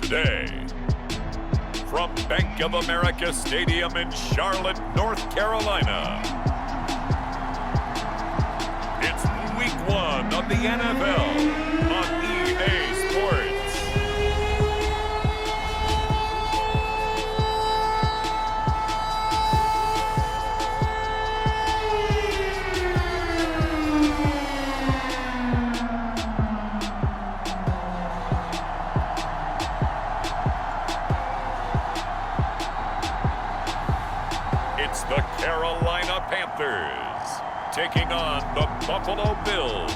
today. From Bank of America Stadium in Charlotte, North Carolina, it's Week 1 of the NFL on EA Sports. It's the Carolina Panthers taking on the Buffalo Bills.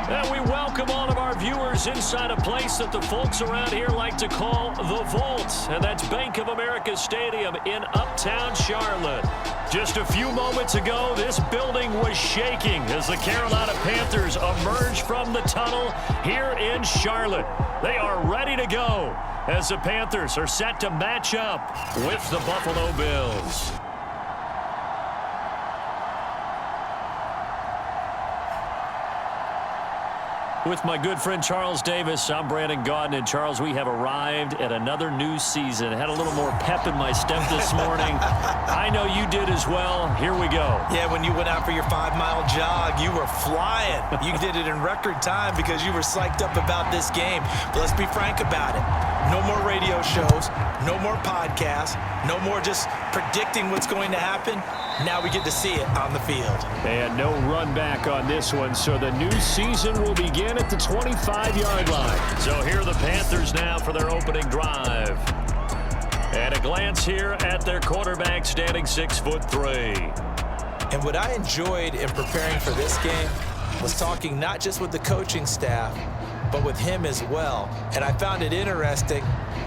And we welcome all of our viewers inside a place that the folks around here like to call the Vault. And that's Bank of America Stadium in Uptown Charlotte. Just a few moments ago, this building was shaking as the Carolina Panthers emerged from the tunnel here in Charlotte. They are ready to go as the Panthers are set to match up with the Buffalo Bills. With my good friend Charles Davis, I'm Brandon Gaudin. And Charles, we have arrived at another new season. Had a little more pep in my step this morning. I know you did as well. Here we go. Yeah, when you went out for your 5-mile jog, you were flying. You did it in record time because you were psyched up about this game. But let's be frank about it. No more radio shows, no more podcasts, no more just predicting what's going to happen. Now we get to see it on the field. And no run back on this one, so the new season will begin at the 25-yard line. So here are the Panthers now for their opening drive. And a glance here at their quarterback, standing 6'3". And what I enjoyed in preparing for this game was talking not just with the coaching staff, but with him as well. And I found it interesting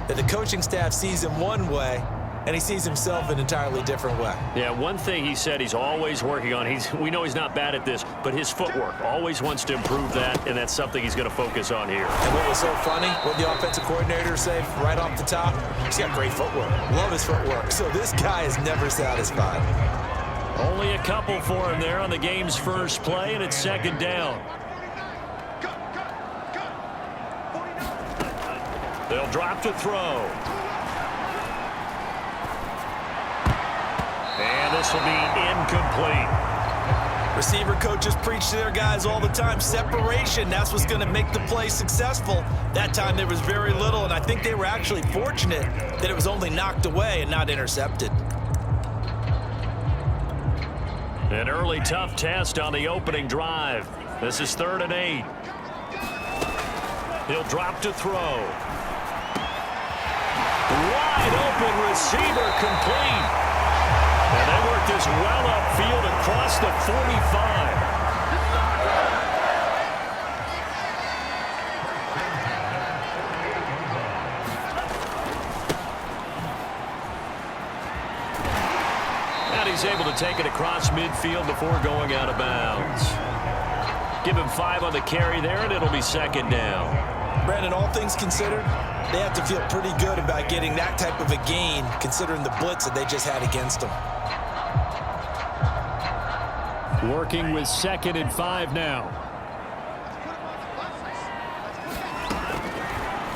that the coaching staff sees him one way, and he sees himself an entirely different way. Yeah, one thing he said he's always working on, we know he's not bad at this, but his footwork, always wants to improve that, and that's something he's going to focus on here. And what was so funny, what the offensive coordinator said right off the top, he's got great footwork. Love his footwork. So this guy is never satisfied. Only a couple for him there on the game's first play, and it's second down. They'll drop to throw. And this will be incomplete. Receiver coaches preach to their guys all the time. Separation, that's what's going to make the play successful. That time there was very little, and I think they were actually fortunate that it was only knocked away and not intercepted. An early tough test on the opening drive. This is 3rd and 8. He'll drop to throw. Wide open receiver, complete. And they work this well upfield across the 45. And he's able to take it across midfield before going out of bounds. Give him 5 on the carry there, and it'll be second down. Brandon, all things considered, they have to feel pretty good about getting that type of a gain, considering the blitz that they just had against them. Working with 2nd and 5 now.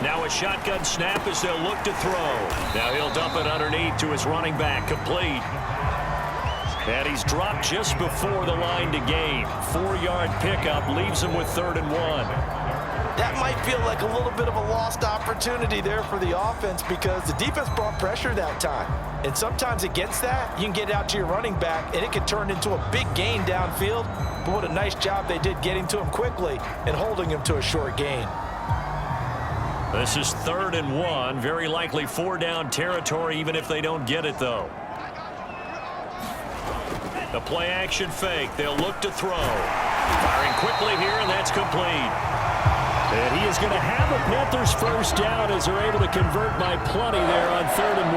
Now a shotgun snap as they'll look to throw. Now he'll dump it underneath to his running back, complete. And he's dropped just before the line to gain. 4-yard pickup leaves him with 3rd and 1. That might feel like a little bit of a lost opportunity there for the offense because the defense brought pressure that time. And sometimes against that, you can get out to your running back, and it can turn into a big gain downfield. But what a nice job they did getting to him quickly and holding him to a short gain. This is 3rd and 1. Very likely 4-down territory, even if they don't get it, though. The play-action fake. They'll look to throw. Firing quickly here, and that's complete. And he is going to have a Panthers first down as they're able to convert by plenty there on 3rd and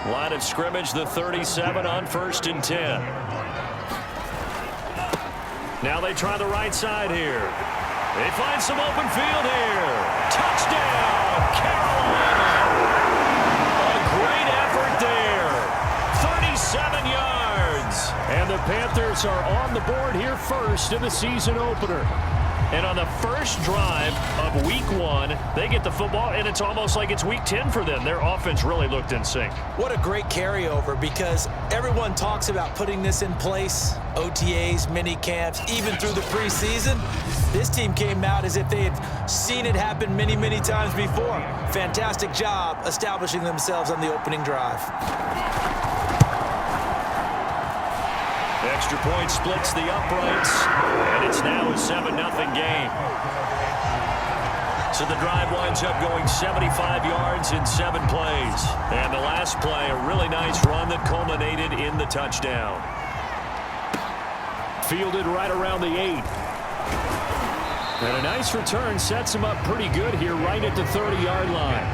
1. Line of scrimmage, the 37 on 1st and 10. Now they try the right side here. They find some open field here. Touchdown, Carolina. A great effort there. 37 yards. And the Panthers are on the board here first in the season opener. And on the first drive of Week 1, they get the football, and it's almost like it's Week 10 for them. Their offense really looked in sync. What a great carryover, because everyone talks about putting this in place, OTAs, mini camps, even through the preseason. This team came out as if they had seen it happen many, many times before. Fantastic job establishing themselves on the opening drive. Extra point splits the uprights, and it's now a 7-0 game. So the drive winds up going 75 yards in 7 plays. And the last play, a really nice run that culminated in the touchdown. Fielded right around the 8. And a nice return sets him up pretty good here right at the 30-yard line.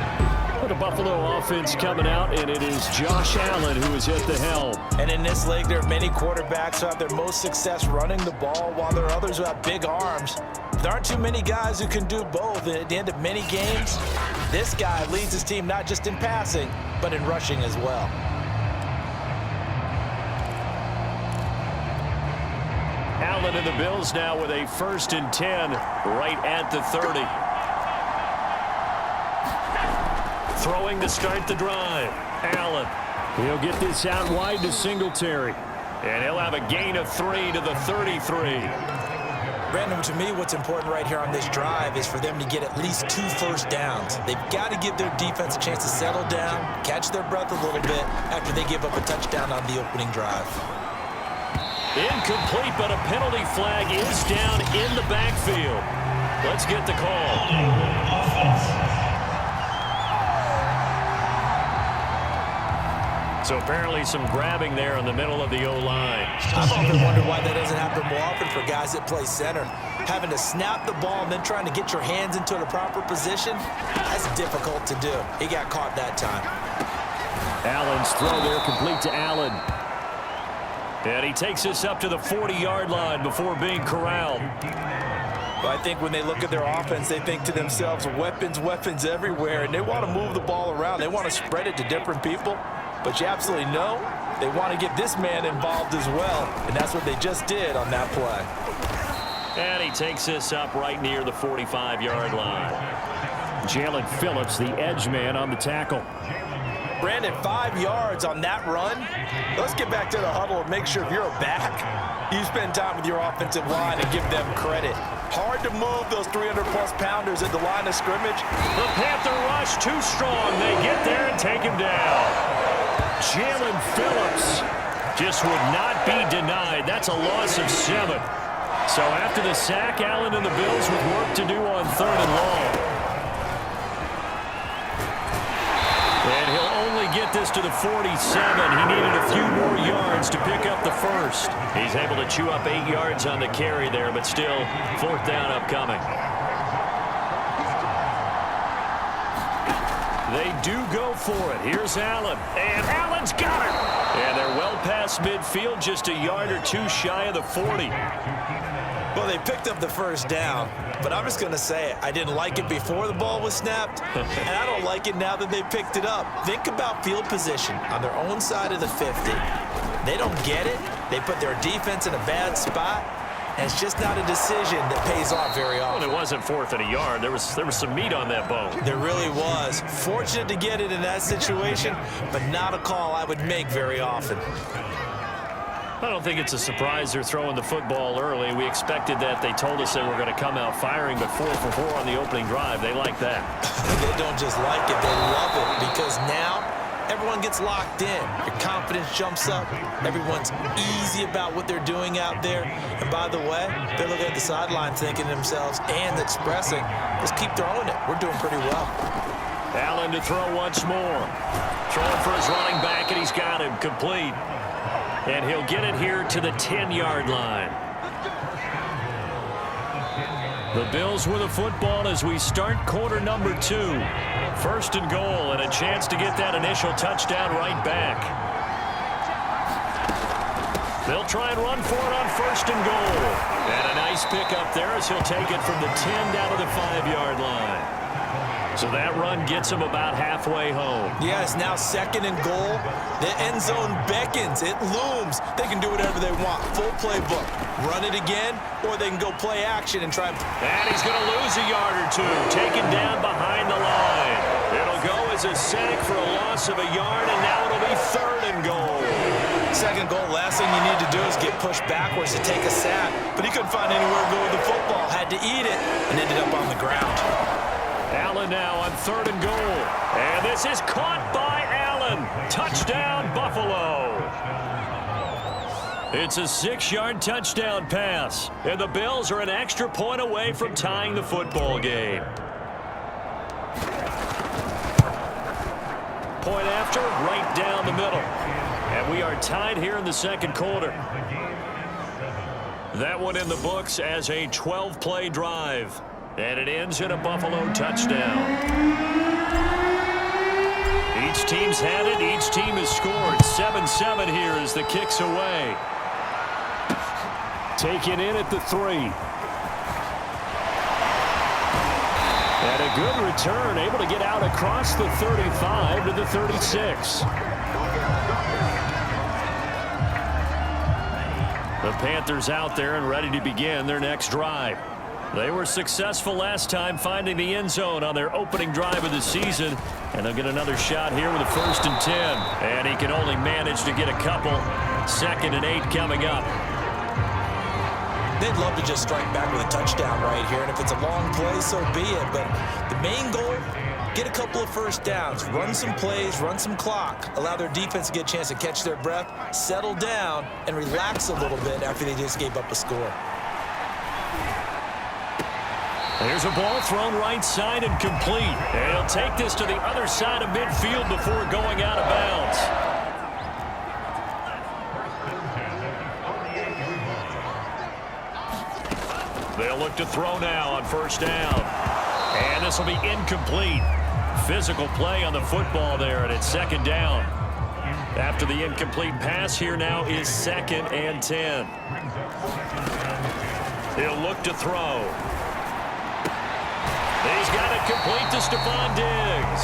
The Buffalo offense coming out, and it is Josh Allen who is at the helm. And in this league, there are many quarterbacks who have their most success running the ball, while there are others who have big arms. There aren't too many guys who can do both. And at the end of many games, this guy leads his team not just in passing, but in rushing as well. Allen and the Bills now with a 1st and 10 right at the 30. Throwing to start the drive. Allen. He'll get this out wide to Singletary. And he'll have a gain of 3 to the 33. Brandon, to me, what's important right here on this drive is for them to get at least 2 first downs. They've got to give their defense a chance to settle down, catch their breath a little bit after they give up a touchdown on the opening drive. Incomplete, but a penalty flag is down in the backfield. Let's get the call. So apparently some grabbing there in the middle of the O-line. I've often wondered why that doesn't happen more often for guys that play center. Having to snap the ball and then trying to get your hands into the proper position, that's difficult to do. He got caught that time. Allen's throw there complete to Allen. And he takes us up to the 40-yard line before being corralled. But I think when they look at their offense, they think to themselves, weapons, weapons everywhere, and they want to move the ball around. They want to spread it to different people. But you absolutely know they want to get this man involved as well, and that's what they just did on that play. And he takes us up right near the 45-yard line. Jalen Phillips, the edge man on the tackle. Brandon, 5 yards on that run. Let's get back to the huddle and make sure if you're a back, you spend time with your offensive line and give them credit. Hard to move those 300-plus pounders at the line of scrimmage. The Panther rush too strong. They get there and take him down. Jalen Phillips just would not be denied. That's a loss of 7. So after the sack, Allen and the Bills with work to do on 3rd and long. And he'll only get this to the 47. He needed a few more yards to pick up the first. He's able to chew up 8 yards on the carry there, but still 4th down upcoming. They do go for it. Here's Allen. And Allen's got it. And they're well past midfield, just a yard or 2 shy of the 40. Well, they picked up the first down, but I'm just going to say it. I didn't like it before the ball was snapped, and I don't like it now that they picked it up. Think about field position on their own side of the 50. They don't get it. They put their defense in a bad spot. And it's just not a decision that pays off very often. Well, it wasn't 4th and a yard. There was some meat on that bone. There really was. Fortunate to get it in that situation, but not a call I would make very often. I don't think it's a surprise they're throwing the football early. We expected that. They told us they were going to come out firing, but 4 for 4 on the opening drive. They like that. They don't just like it, they love it, because now everyone gets locked in. Your confidence jumps up. Everyone's easy about what they're doing out there. And by the way, they're looking at the sideline thinking to themselves and expressing, let's keep throwing it. We're doing pretty well. Allen to throw once more. Throwing for his running back, and he's got him complete. And he'll get it here to the 10-yard line. The Bills with the football as we start quarter number 2. 1st and goal, and a chance to get that initial touchdown right back. They'll try and run for it on 1st and goal. And a nice pickup there as he'll take it from the 10 down to the 5-yard line. So that run gets him about halfway home. Yeah, it's now 2nd and goal. The end zone beckons. It looms. They can do whatever they want. Full playbook. Run it again, or they can go play action and try. And he's going to lose a yard or two. Taken down behind the line. It'll go as a sack for a loss of a yard, and now it'll be 3rd and goal. 2nd goal, last thing you need to do is get pushed backwards to take a sack. But he couldn't find anywhere to go with the football. Had to eat it and ended up on the ground. Allen now on 3rd and goal. And this is caught by Allen. Touchdown, Buffalo. It's a 6-yard touchdown pass. And the Bills are an extra point away from tying the football game. Point after, right down the middle. And we are tied here in the 2nd quarter. That one in the books as a 12-play drive. And it ends in a Buffalo touchdown. Each team's had it. Each team has scored. 7-7 here as the kick's away. Taken in at the 3. And a good return. Able to get out across the 35 to the 36. The Panthers out there and ready to begin their next drive. They were successful last time finding the end zone on their opening drive of the season. And they'll get another shot here with a 1st and 10. And he can only manage to get a couple. 2nd and 8 coming up. They'd love to just strike back with a touchdown right here. And if it's a long play, so be it. But the main goal, get a couple of first downs. Run some plays, run some clock. Allow their defense to get a chance to catch their breath, settle down, and relax a little bit after they just gave up a score. There's a ball thrown right side and complete. And he'll take this to the other side of midfield before going out of bounds. They'll look to throw now on 1st down. And this will be incomplete. Physical play on the football there, and it's 2nd down. After the incomplete pass, here now is 2nd and 10. He'll look to throw. He's got it complete to Stephon Diggs.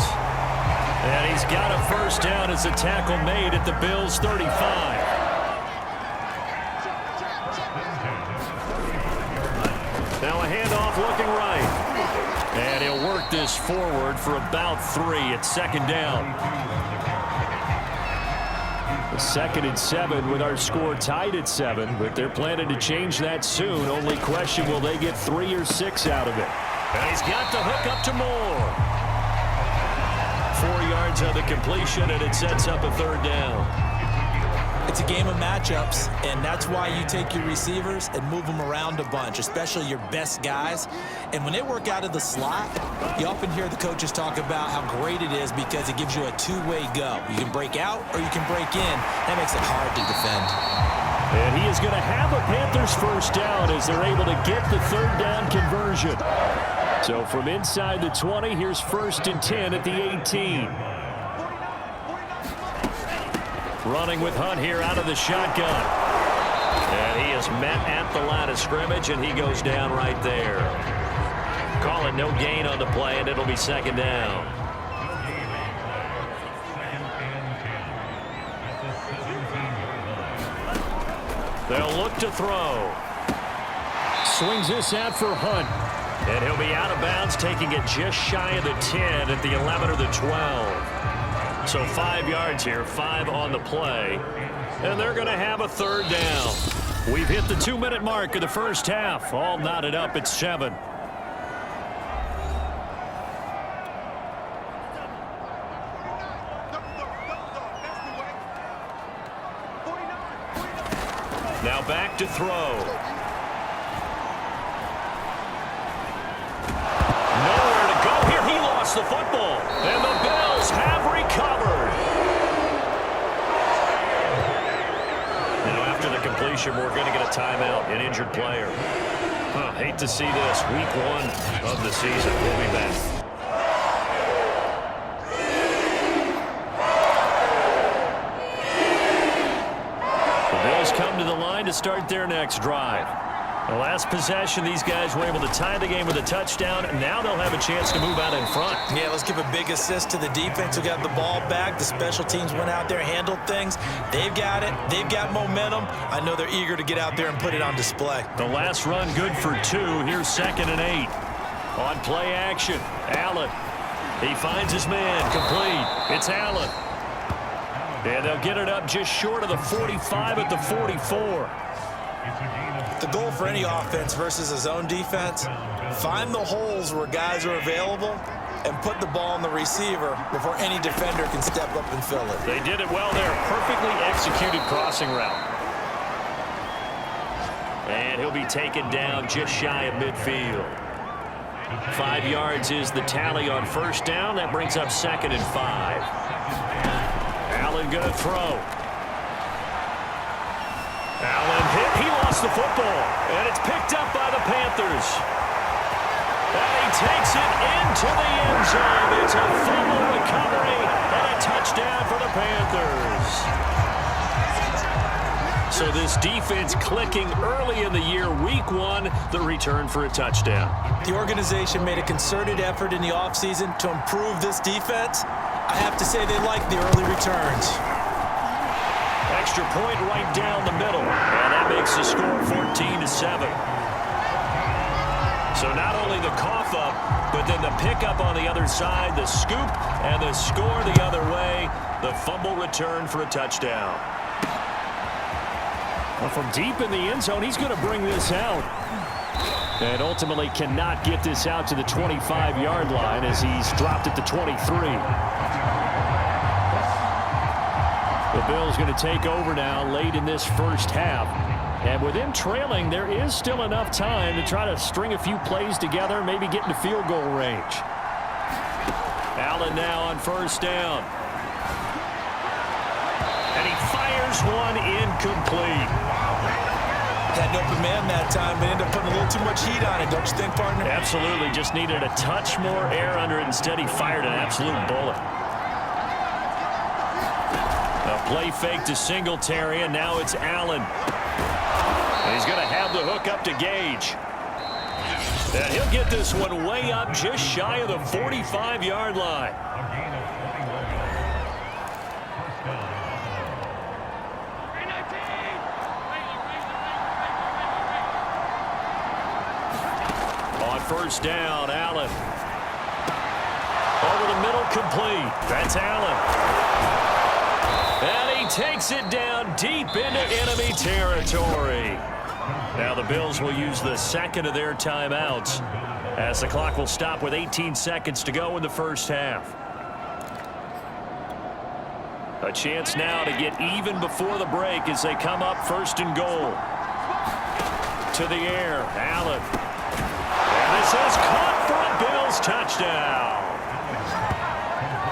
And he's got a 1st down as a tackle made at the Bills' 35. Now a handoff looking right. And he'll work this forward for about 3 at 2nd down. 2nd and 7 with our score tied at 7, but they're planning to change that soon. Only question, will they get 3 or 6 out of it? And he's got the hook up to Moore. 4 yards on the completion, and it sets up a 3rd down. It's a game of matchups, and that's why you take your receivers and move them around a bunch, especially your best guys. And when they work out of the slot, you often hear the coaches talk about how great it is because it gives you a two-way go. You can break out or you can break in. That makes it hard to defend. And he is going to have a Panthers 1st down as they're able to get the 3rd down conversion. So from inside the 20, here's 1st and 10 at the 18. Running with Hunt here out of the shotgun. And he is met at the line of scrimmage, and he goes down right there. Call it no gain on the play, and it'll be 2nd down. They'll look to throw. Swings this out for Hunt. And he'll be out of bounds, taking it just shy of the 10 at the 11 or the 12. So 5 yards here, 5 on the play. And they're going to have a 3rd down. We've hit the 2-minute mark of the 1st half. All knotted up at 7. Now back to throw. Nowhere to go here. He lost the football. And the Bills have recovered. Now after the completion, we're going to get a timeout, an injured player. Hate to see this. Week 1 of the season. We'll be back. Come to the line to start their next drive. The last possession, these guys were able to tie the game with a touchdown. Now they'll have a chance to move out in front. Yeah, let's give a big assist to the defense who got the ball back. The special teams went out there, handled things. They've got it. They've got momentum. I know they're eager to get out there and put it on display. The last run good for 2. Here's 2nd and 8. On play action, Allen. He finds his man, complete. It's Allen. And they'll get it up just short of the 45 at the 44. The goal for any offense versus a zone defense, find the holes where guys are available and put the ball on the receiver before any defender can step up and fill it. They did it well there. Perfectly executed crossing route. And he'll be taken down just shy of midfield. 5 yards is the tally on first down. That brings up 2nd and 5. Allen going to throw. Allen hit. He lost the football. And it's picked up by the Panthers. And he takes it into the end zone. It's a fumble recovery and a touchdown for the Panthers. So this defense clicking early in the year. Week 1, the return for a touchdown. The organization made a concerted effort in the offseason to improve this defense. I have to say they like the early returns. Extra point right down the middle. And that makes the score 14-7. So not only the cough up, but then the pickup on the other side, the scoop, and the score the other way. The fumble return for a touchdown. Well, from deep in the end zone, he's going to bring this out. And ultimately cannot get this out to the 25-yard line as he's dropped it to 23. The Bills going to take over now late in this first half. And with them trailing, there is still enough time to try to string a few plays together, maybe get into field goal range. Allen now on first down. And he fires one incomplete. Had an open man that time, but ended up putting a little too much heat on it, don't you think, partner? Absolutely. Just needed a touch more air under it. Instead, he fired an absolute bullet. A play fake to Singletary, and now it's Allen. And he's going to have the hook up to Gage. And he'll get this one way up just shy of the 45-yard line. On first down, Allen. Over the middle, complete. That's Allen. And he takes it down deep into enemy territory. Now the Bills will use the second of their timeouts as the clock will stop with 18 seconds to go in the first half. A chance now to get even before the break as they come up first and goal. To the air, Allen. And this is caught for a Bills touchdown.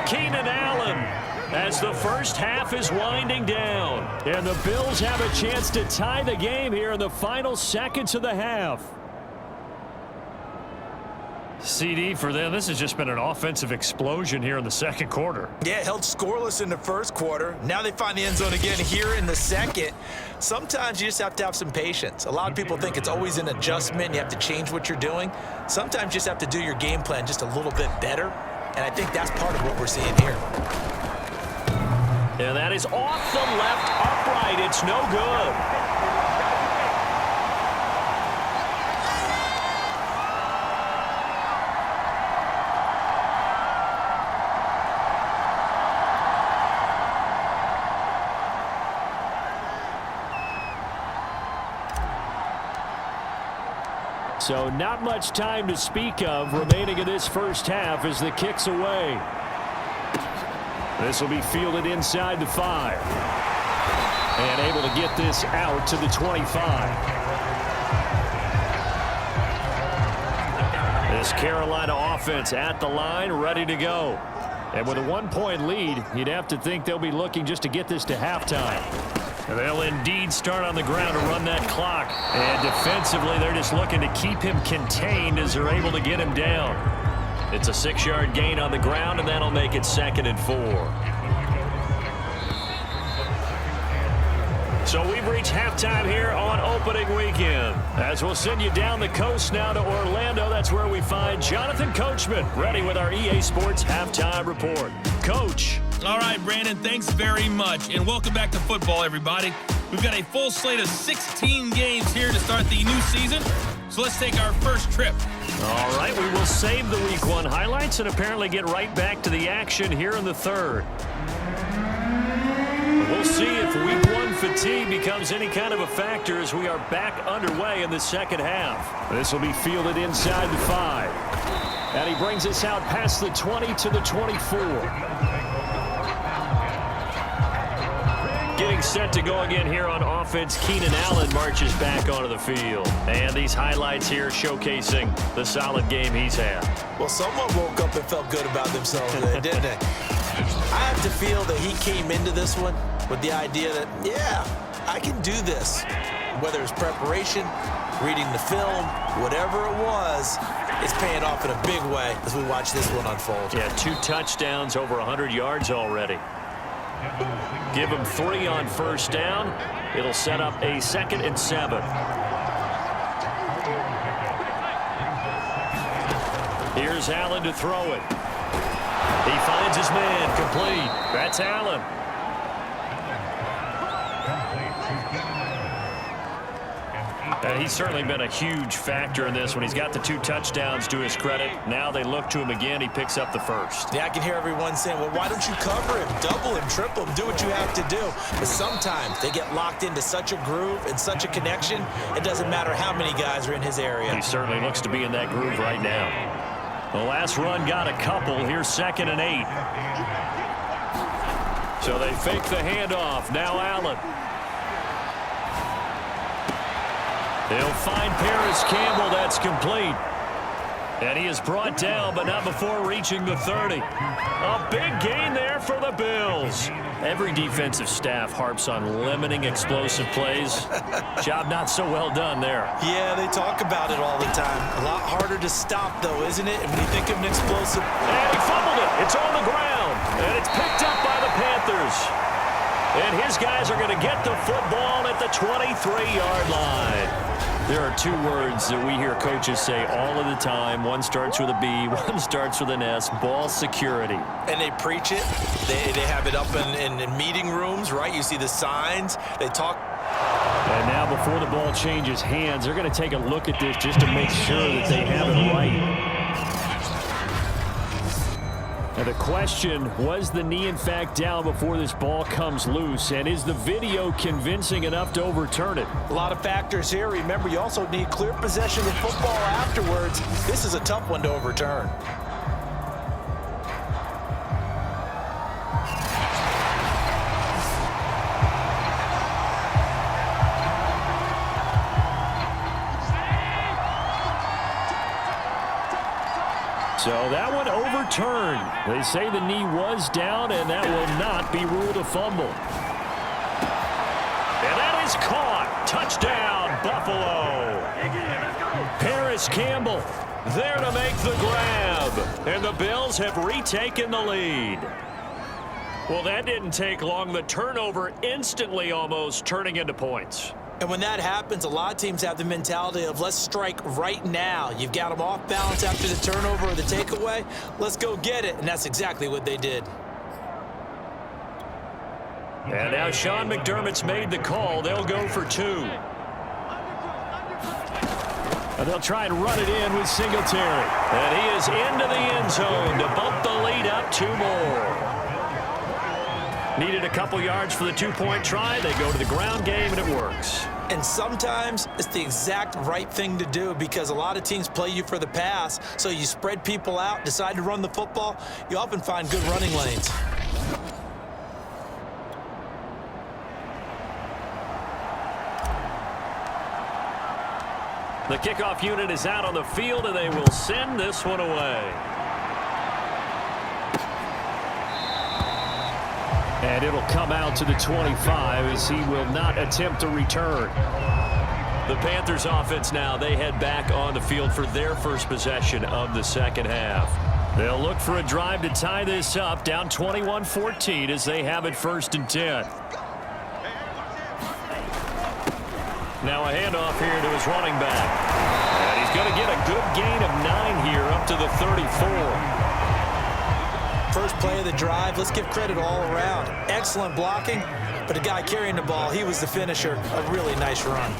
Keenan Allen, as the first half is winding down. And the Bills have a chance to tie the game here in the final seconds of the half. CD, for them, this has just been an offensive explosion here in the second quarter. Yeah, held scoreless in the first quarter. Now they find the end zone again here in the second. Sometimes you just have to have some patience. A lot of people think it's always an adjustment. You have to change what you're doing. Sometimes you just have to do your game plan just a little bit better. And I think that's part of what we're seeing here. And that is off the left upright. It's no good. So not much time to speak of remaining in this first half as the kick's away. This will be fielded inside the 5. And able to get this out to the 25. This Carolina offense at the line, ready to go. And with a 1-point lead, you'd have to think they'll be looking just to get this to halftime. They'll indeed start on the ground to run that clock. And defensively, they're just looking to keep him contained as they're able to get him down. It's a 6-yard gain on the ground, and that'll make it 2nd and 4. So we've reached halftime here on opening weekend. As we'll send you down the coast now to Orlando, that's where we find Jonathan Coachman ready with our EA Sports Halftime Report. Coach. All right, Brandon, thanks very much. And welcome back to football, everybody. We've got a full slate of 16 games here to start the new season. So let's take our first trip. All right, we will save the Week 1 highlights and apparently get right back to the action here in the third. We'll see if Week 1 fatigue becomes any kind of a factor as we are back underway in the second half. This will be fielded inside the 5. And he brings us out past the 20 to the 24. Getting set to go again here on offense, Keenan Allen marches back onto the field. And these highlights here showcasing the solid game he's had. Well, someone woke up and felt good about themselves today, didn't they? I have to feel that he came into this one with the idea that, yeah, I can do this. Whether it's preparation, reading the film, whatever it was, it's paying off in a big way as we watch this one unfold. Yeah, 2 touchdowns, over 100 yards already. Give him 3 on first down. It'll set up a 2nd and 7. Here's Allen to throw it. He finds his man, complete. That's Allen. He's certainly been a huge factor in this when he's got the 2 touchdowns to his credit. Now they look to him again. He picks up the first. Yeah, I can hear everyone saying, well, why don't you cover him, double him, triple him, do what you have to do. But sometimes they get locked into such a groove and such a connection, it doesn't matter how many guys are in his area. He certainly looks to be in that groove right now. The last run got a couple. Here's 2nd and 8. So they fake the handoff. Now Allen. They'll find Paris Campbell. That's complete. And he is brought down, but not before reaching the 30. A big gain there for the Bills. Every defensive staff harps on limiting explosive plays. Job not so well done there. Yeah, they talk about it all the time. A lot harder to stop, though, isn't it? And when you think of an explosive... And he fumbled it. It's on the ground. And it's picked up by the Panthers. And his guys are going to get the football at the 23-yard line. There are 2 words that we hear coaches say all of the time. One starts with a B, one starts with an S, ball security. And they preach it. They have it up in meeting rooms, right? You see the signs. They talk. And now before the ball changes hands, they're going to take a look at this just to make sure that they have it right. Now the question, was the knee in fact down before this ball comes loose? And is the video convincing enough to overturn it? A lot of factors here. Remember, you also need clear possession of the football afterwards. This is a tough one to overturn. So that one overturned. They say the knee was down, and that will not be ruled a fumble. And that is caught. Touchdown, Buffalo. Paris Campbell there to make the grab. And the Bills have retaken the lead. Well, that didn't take long. The turnover instantly almost turning into points. And when that happens, a lot of teams have the mentality of let's strike right now. You've got them off balance after the turnover or the takeaway. Let's go get it. And that's exactly what they did. And now Sean McDermott's made the call. They'll go for 2. And they'll try and run it in with Singletary. And he is into the end zone to bump the lead up 2 more. Needed a couple yards for the 2-point try. They go to the ground game, and it works. And sometimes it's the exact right thing to do because a lot of teams play you for the pass. So you spread people out, decide to run the football. You often find good running lanes. The kickoff unit is out on the field, and they will send this one away. And it'll come out to the 25 as he will not attempt to return. The Panthers offense now, they head back on the field for their first possession of the second half. They'll look for a drive to tie this up, down 21-14 as they have it 1st and 10. Now a handoff here to his running back. And he's going to get a good gain of 9 here up to the 34. First play of the drive, let's give credit all around. Excellent blocking, but the guy carrying the ball, he was the finisher. A really nice run.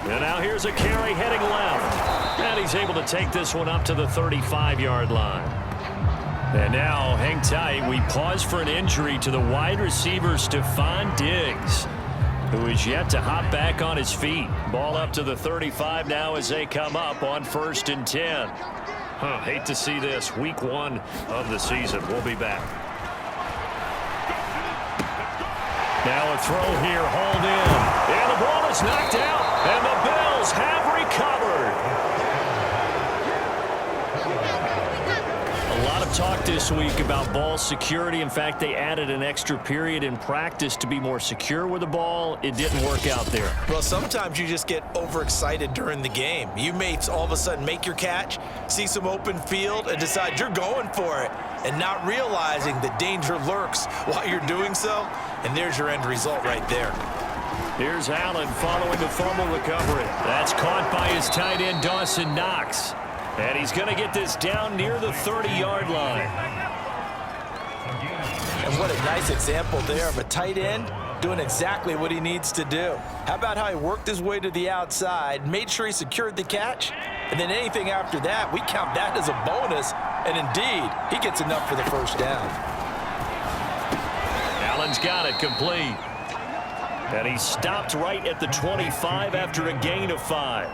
And now here's a carry heading left. And he's able to take this one up to the 35-yard line. And now, hang tight, we pause for an injury to the wide receiver Stephon Diggs, who is yet to hop back on his feet. Ball up to the 35 now as they come up on 1st and 10. Hate to see this. Week 1 of the season. We'll be back. Now a throw here, hauled in. And the ball is knocked out, and the Bills have recovered. A lot of talk this week about ball security. In fact, they added an extra period in practice to be more secure with the ball. It didn't work out there. Well, sometimes you just get overexcited during the game. You may all of a sudden make your catch, see some open field, and decide you're going for it, and not realizing the danger lurks while you're doing so. And there's your end result right there. Here's Allen following the fumble recovery. That's caught by his tight end, Dawson Knox. And he's going to get this down near the 30-yard line. And what a nice example there of a tight end doing exactly what he needs to do. How about how he worked his way to the outside, made sure he secured the catch, and then anything after that, we count that as a bonus. And indeed, he gets enough for the first down. Allen's got it complete. And he stopped right at the 25 after a gain of 5.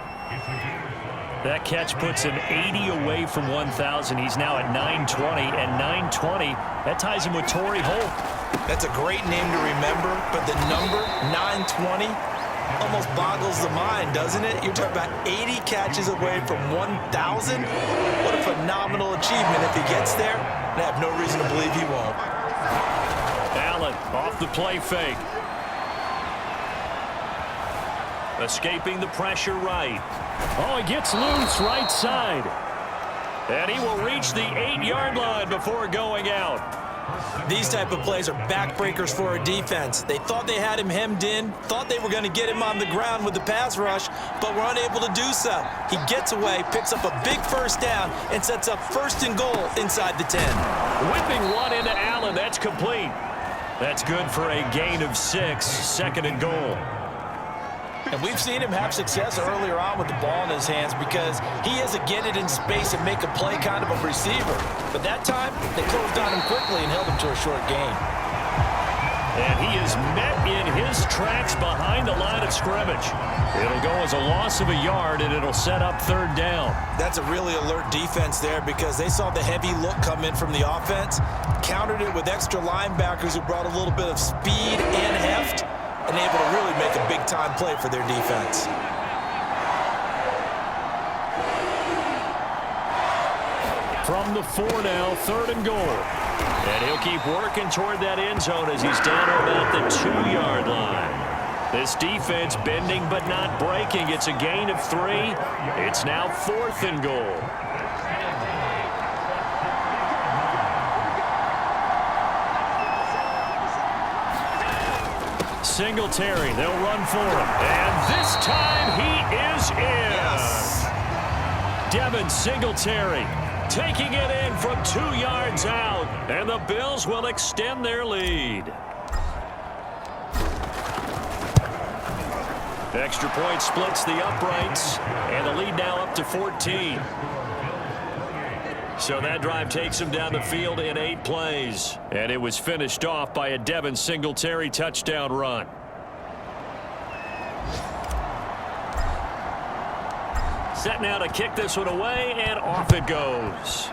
That catch puts him 80 away from 1,000. He's now at 920, and 920, that ties him with Torrey Holt. That's a great name to remember, but the number, 920, almost boggles the mind, doesn't it? You're talking about 80 catches away from 1,000. What a phenomenal achievement if he gets there, and I have no reason to believe he won't. Allen off the play fake. Escaping the pressure right. Oh, he gets loose right side. And he will reach the 8-yard line before going out. These type of plays are backbreakers for a defense. They thought they had him hemmed in, thought they were going to get him on the ground with the pass rush, but were unable to do so. He gets away, picks up a big first down, and sets up 1st and goal inside the 10. Whipping one into Allen. That's complete. That's good for a gain of 6, 2nd and goal. And we've seen him have success earlier on with the ball in his hands because he has a get it in space and make a play kind of a receiver. But that time, they closed on him quickly and held him to a short gain. And he is met in his tracks behind the line of scrimmage. It'll go as a loss of a yard, and it'll set up 3rd down. That's a really alert defense there because they saw the heavy look come in from the offense, countered it with extra linebackers who brought a little bit of speed and heft, and able to really make a big-time play for their defense. From the 4 now, 3rd and goal. And he'll keep working toward that end zone as he's down to about the 2-yard line. This defense bending but not breaking. It's a gain of 3. It's now 4th and goal. Singletary, they'll run for him. And this time he is in. Yes. Devin Singletary taking it in from 2 yards out. And the Bills will extend their lead. Extra point splits the uprights. And the lead now up to 14. So that drive takes him down the field in 8 plays. And it was finished off by a Devin Singletary touchdown run. Set now to kick this one away, and off it goes.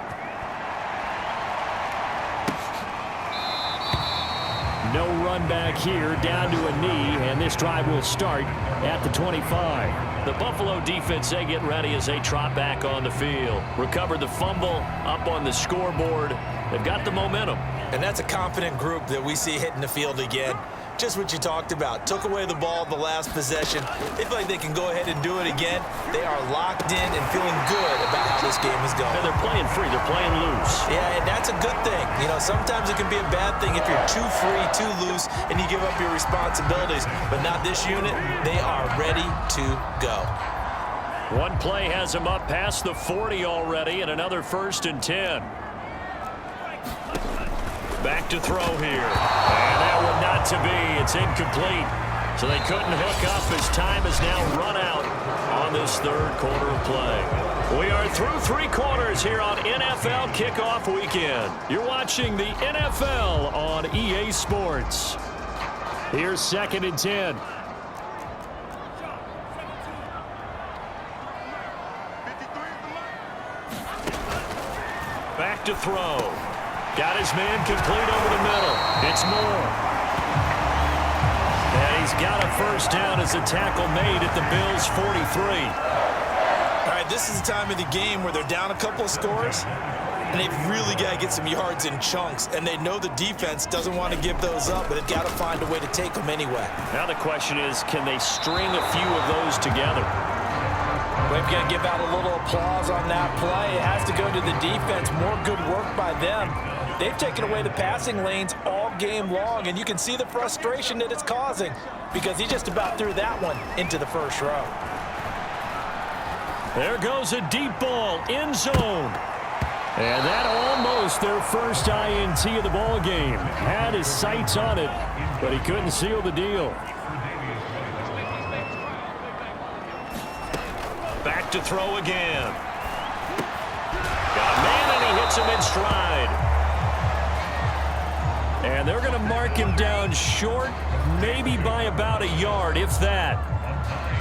No run back here, down to a knee, and this drive will start at the 25. The Buffalo defense, they get ready as they trot back on the field. Recovered the fumble, up on the scoreboard. They've got the momentum. And that's a confident group that we see hitting the field again. Just what you talked about. Took away the ball the last possession. They feel like they can go ahead and do it again. They are locked in and feeling good about how this game is going. And they're playing free. They're playing loose. Yeah, and that's a good thing. You know, sometimes it can be a bad thing if you're too free, too loose, and you give up your responsibilities. But not this unit. They are ready to go. One play has him up past the 40 already, and another 1st and 10. Back to throw here. And that one not to be. It's incomplete. So they couldn't hook up as time has now run out on this 3rd quarter of play. We are through 3 quarters here on NFL Kickoff Weekend. You're watching the NFL on EA Sports. Here's 2nd and 10. Back to throw. Got his man complete over the middle. It's Moore. And he's got a 1st down as a tackle made at the Bills' 43. All right, this is the time of the game where they're down a couple of scores, and they've really got to get some yards in chunks, and they know the defense doesn't want to give those up, but they've got to find a way to take them anyway. Now the question is, can they string a few of those together? We've got to give out a little applause on that play. It has to go to the defense. More good work by them. They've taken away the passing lanes all game long, and you can see the frustration that it's causing because he just about threw that one into the 1st row. There goes a deep ball, end zone. And that almost their first INT of the ball game. Had his sights on it, but he couldn't seal the deal. Back to throw again. Got a man, and he hits him in stride. And they're going to mark him down short, maybe by about a yard, if that.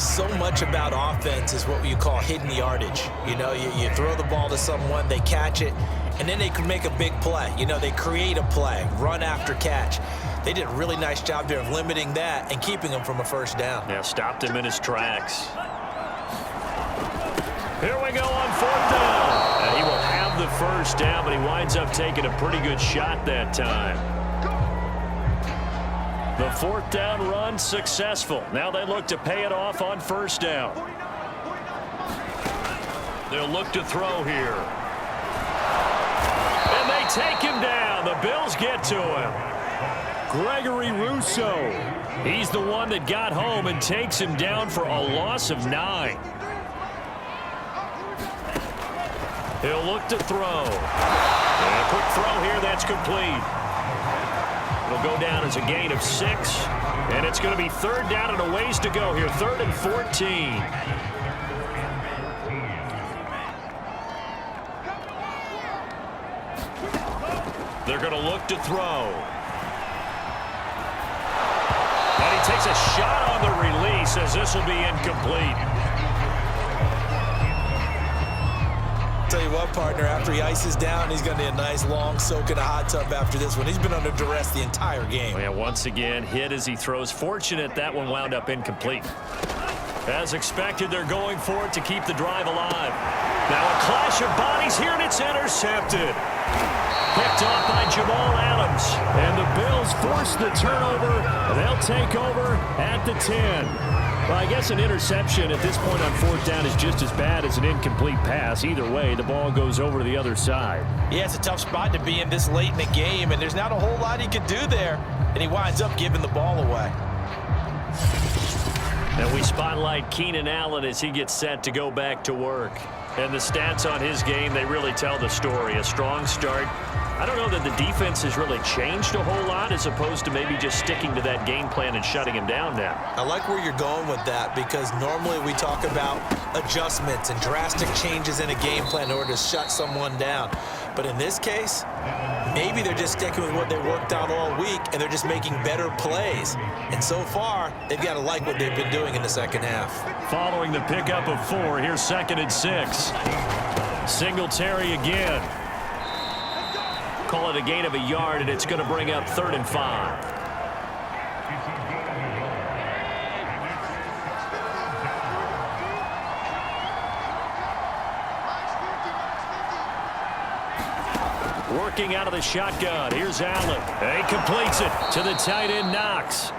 So much about offense is what you call hidden yardage. You know, you throw the ball to someone, they catch it, and then they can make a big play. You know, they create a play, run after catch. They did a really nice job there of limiting that and keeping him from a 1st down. Yeah, stopped him in his tracks. Here we go on 4th down. And he will have the 1st down, but he winds up taking a pretty good shot that time. The 4th down run successful. Now they look to pay it off on 1st down. They'll look to throw here. And they take him down. The Bills get to him. Gregory Rousseau. He's the one that got home and takes him down for a loss of 9. He'll look to throw. And a quick throw here, that's complete. It'll go down as a gain of 6. And it's going to be 3rd down and a ways to go here. 3rd and 14. They're going to look to throw. And he takes a shot on the release as this will be incomplete. Tell you what, partner, after he ices down, he's going to need a nice long soak in a hot tub after this one. He's been under duress the entire game. Yeah, once again, hit as he throws. Fortunate that one wound up incomplete. As expected, they're going for it to keep the drive alive. Now a clash of bodies here, and it's intercepted. Picked off by Jamal Adams. And the Bills force the turnover, and they'll take over at the 10. Well, I guess an interception at this point on 4th down is just as bad as an incomplete pass. Either way, the ball goes over to the other side. Yeah, it's a tough spot to be in this late in the game, and there's not a whole lot he can do there, and he winds up giving the ball away. And we spotlight Keenan Allen as he gets set to go back to work. And the stats on his game, they really tell the story. A strong start. I don't know that the defense has really changed a whole lot as opposed to maybe just sticking to that game plan and shutting him down now. I like where you're going with that because normally we talk about adjustments and drastic changes in a game plan in order to shut someone down. But in this case, maybe they're just sticking with what they worked out all week and they're just making better plays. And so far, they've got to like what they've been doing in the 2nd half. Following the pickup of 4, here's 2nd and 6. Singletary again. Call it a gain of a yard, and it's going to bring up 3rd and 5. Working out of the shotgun. Here's Allen. He completes it to the tight end, Knox.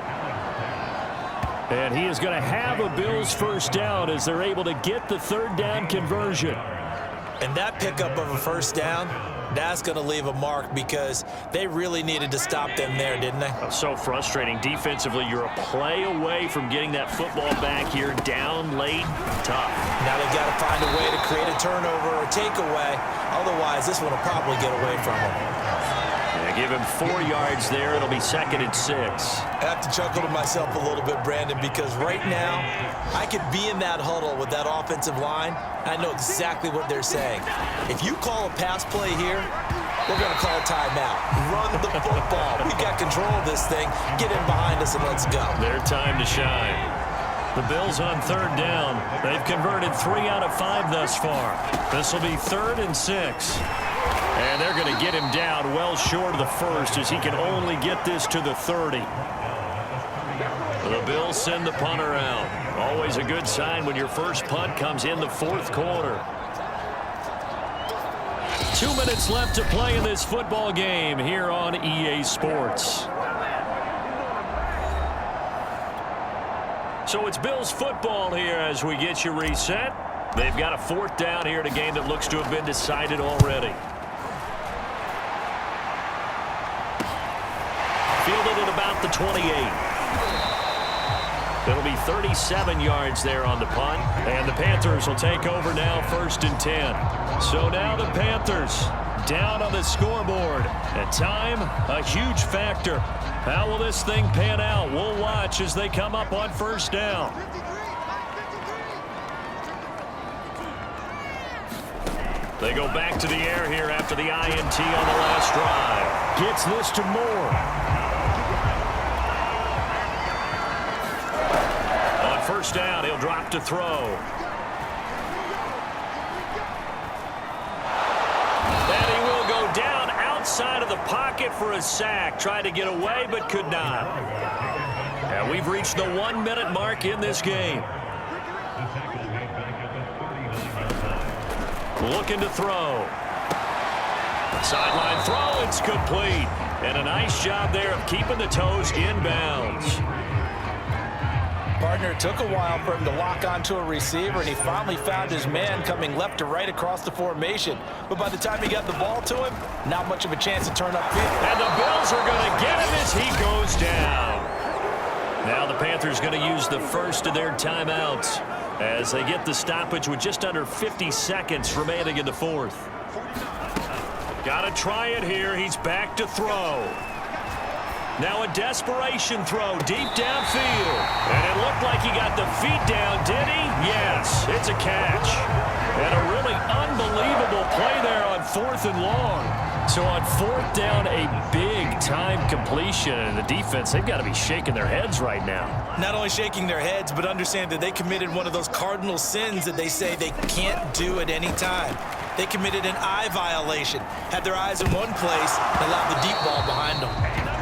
And he is going to have a Bills first down as they're able to get the third down conversion. And that pickup of a first down, that's going to leave a mark because they really needed to stop them there, didn't they? So frustrating. Defensively, you're a play away from getting that football back here down late. Tough. Now they've got to find a way to create a turnover or takeaway. Otherwise, this one will probably get away from them. Yeah, give him 4 yards there. It'll be 2nd and 6. I have to chuckle to myself a little bit, Brandon, because right now I could be in that huddle with that offensive line. I know exactly what they're saying. If you call a pass play here, we're going to call a timeout. Run the football. We've got control of this thing. Get in behind us and let's go. Their time to shine. The Bills on third down. They've converted 3 out of 5 thus far. This will be 3rd and 6. And they're going to get him down well short of the first as he can only get this to the 30. The Bills send the punter out. Always a good sign when your first punt comes in the 4th quarter. 2 minutes left to play in this football game here on EA Sports. So it's Bills football here as we get you reset. They've got a 4th down here in a game that looks to have been decided already. Fielded at about the 28. It'll be 37 yards there on the punt. And the Panthers will take over now 1st and 10. So now the Panthers down on the scoreboard. And time, a huge factor. How will this thing pan out? We'll watch as they come up on 1st down. They go back to the air here after the INT on the last drive. Gets this to Moore. On 1st down, he'll drop to throw. And he will go down outside of the pocket for a sack. Tried to get away, but could not. And we've reached the 1-minute mark in this game. Looking to throw. Sideline throw, it's complete. And a nice job there of keeping the toes inbounds. Partner, it took a while for him to lock onto a receiver, and he finally found his man coming left to right across the formation. But by the time he got the ball to him, not much of a chance to turn upfield. And the Bills are going to get him as he goes down. Now the Panthers going to use the first of their timeouts as they get the stoppage with just under 50 seconds remaining in the 4th. Got to try it here. He's back to throw. Now a desperation throw deep downfield. And it looked like he got the feet down, did he? Yes, it's a catch. And a really unbelievable play there on 4th and long. So on 4th down, a big-time completion. And the defense, they've got to be shaking their heads right now. Not only shaking their heads, but understand that they committed one of those cardinal sins that they say they can't do at any time. They committed an eye violation, had their eyes in one place, and allowed the deep ball behind them.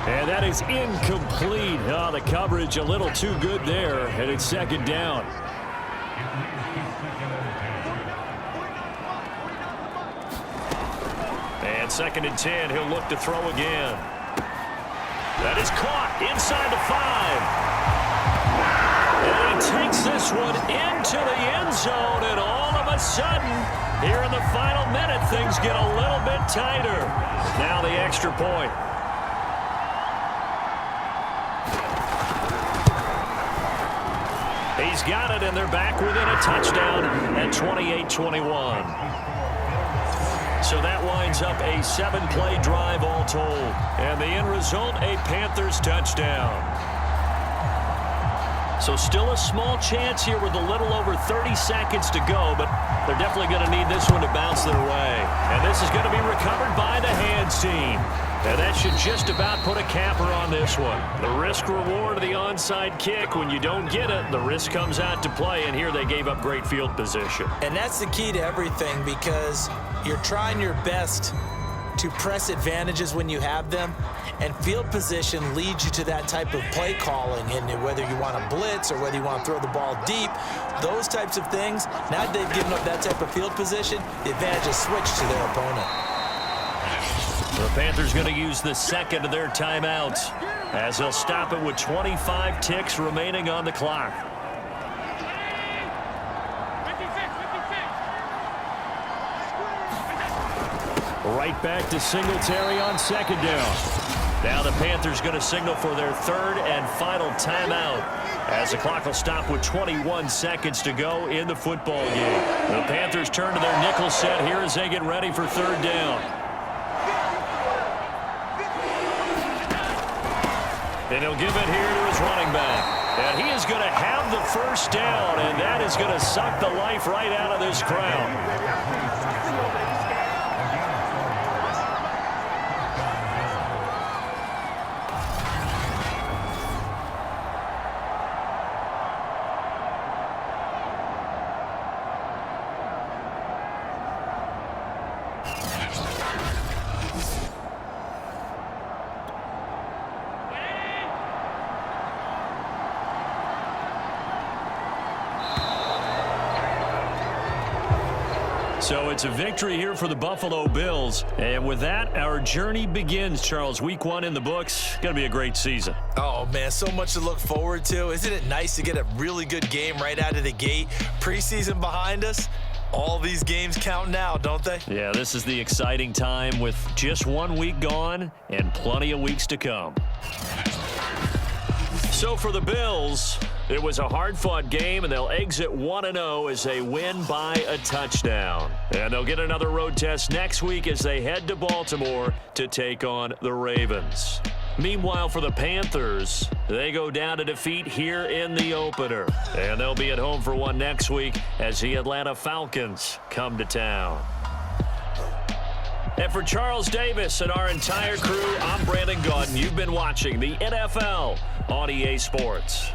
And that is incomplete. Oh, the coverage a little too good there, and it's 2nd down. And 2nd and 10, he'll look to throw again. That is caught inside the 5. And he takes this one into the end zone, and all of a sudden, here in the final minute, things get a little bit tighter. Now the extra point. He's got it, and they're back within a touchdown at 28-21. So that winds up a 7-play drive all told. And the end result, a Panthers touchdown. So still a small chance here with a little over 30 seconds to go, but they're definitely going to need this one to bounce their way. And this is going to be recovered by the hands team. And that should just about put a capper on this one. The risk-reward of the onside kick, when you don't get it, the risk comes out to play, and here they gave up great field position. And that's the key to everything, because you're trying your best to press advantages when you have them, and field position leads you to that type of play calling, and whether you want to blitz or whether you want to throw the ball deep, those types of things, now that they've given up that type of field position, the advantage is switched to their opponent. The Panthers going to use the 2nd of their timeouts. as they'll stop it with 25 ticks remaining on the clock. Right back to Singletary on second down. Now the Panthers going to signal for their third and final timeout as the clock will stop with 21 seconds to go in the football game. The Panthers turn to their nickel set here as they get ready for third down. And he'll give it here to his running back. And he is going to have the first down, and that is going to suck the life right out of this crowd. So it's a victory here for the Buffalo Bills. And with that, our journey begins, Charles. Week 1 in the books. Going to be a great season. Oh, man, so much to look forward to. Isn't it nice to get a really good game right out of the gate? Preseason behind us. All these games count now, don't they? Yeah, this is the exciting time with just 1 week gone and plenty of weeks to come. So for the Bills, it was a hard-fought game, and they'll exit 1-0 as they win by a touchdown. And they'll get another road test next week as they head to Baltimore to take on the Ravens. Meanwhile, for the Panthers, they go down to defeat here in the opener. And they'll be at home for one next week as the Atlanta Falcons come to town. And for Charles Davis and our entire crew, I'm Brandon Gaudin. You've been watching the NFL on EA Sports.